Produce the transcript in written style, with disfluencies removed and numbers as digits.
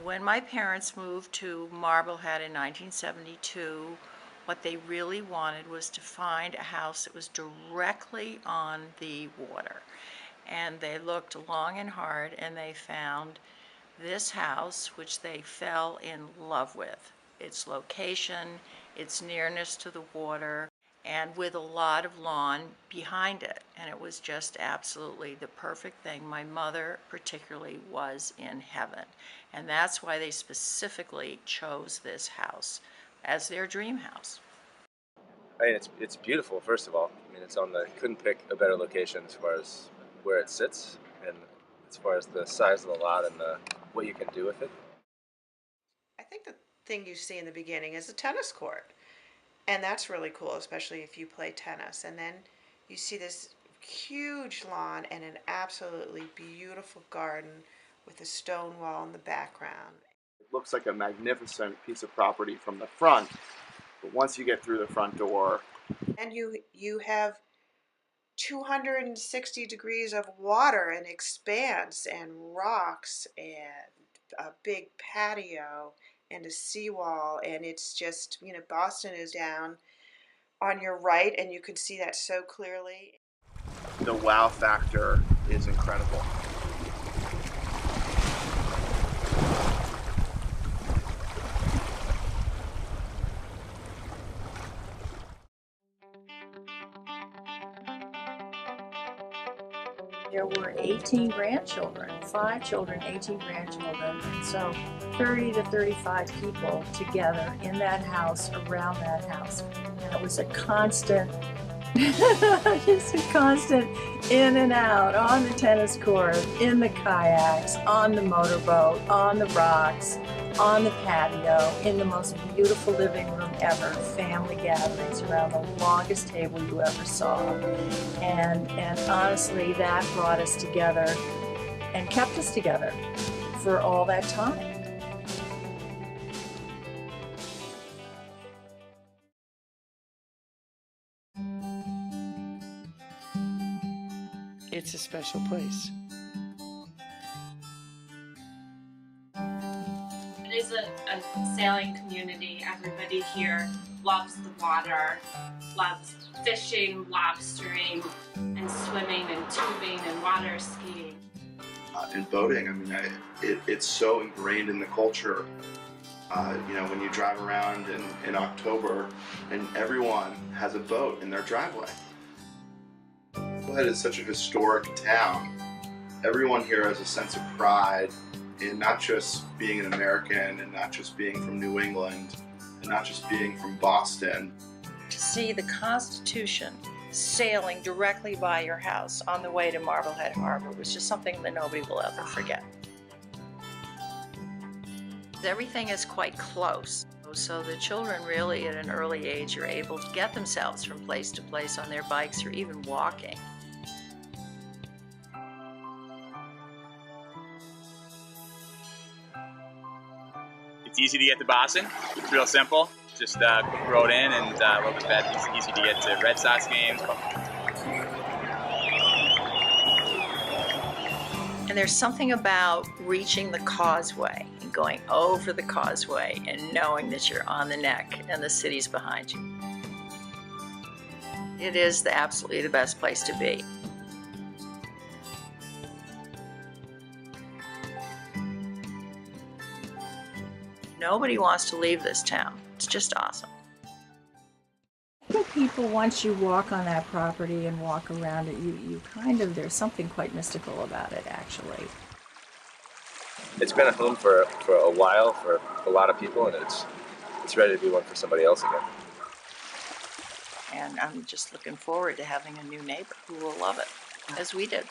When my parents moved to Marblehead in 1972, what they really wanted was to find a house that was directly on the water. And they looked long and hard and they found this house, which they fell in love with. Its location, its nearness to the water, and with a lot of lawn behind it. And it was just absolutely the perfect thing. My mother particularly was in heaven. And that's why they specifically chose this house as their dream house. I mean, it's beautiful. First of all, I mean, couldn't pick a better location as far as where it sits, and as far as the size of the lot and what you can do with it. I think the thing you see in the beginning is a tennis court. And that's really cool, especially if you play tennis. And then you see this huge lawn and an absolutely beautiful garden with a stone wall in the background. It looks like a magnificent piece of property from the front, but once you get through the front door, And you have 260 degrees of water and expanse and rocks and a big patio and a seawall, and it's just, Boston is down on your right and you can see that so clearly. the wow factor is incredible. There were 18 grandchildren, 5 children, 18 grandchildren, so 30 to 35 people together in that house, around that house. And it was a constant, just a constant in and out, on the tennis court, in the kayaks, on the motorboat, on the rocks, on the patio, in the most beautiful living room ever, family gatherings around the longest table you ever saw. And honestly, that brought us together and kept us together for all that time. It's a special place. It is a sailing community. Everybody here loves the water, loves fishing, lobstering, and swimming and tubing and water skiing. And boating, I mean, it's so ingrained in the culture. When you drive around in October and everyone has a boat in their driveway. Marblehead is such a historic town. Everyone here has a sense of pride in not just being an American and not just being from New England and not just being from Boston. To see the Constitution sailing directly by your house on the way to Marblehead Harbor was just something that nobody will ever forget. Everything is quite close, so the children really at an early age are able to get themselves from place to place on their bikes or even walking. It's easy to get to Boston. It's real simple. Just quick road in and a little bit better. It's easy to get to Red Sox games. And there's something about reaching the causeway and going over the causeway and knowing that you're on the neck and the city's behind you. It is absolutely the best place to be. Nobody wants to leave this town. It's just awesome. I think people, once you walk on that property and walk around it, you kind of, there's something quite mystical about it, actually. It's been a home for a while for a lot of people, and it's ready to be one for somebody else again. And I'm just looking forward to having a new neighbor who will love it, as we did.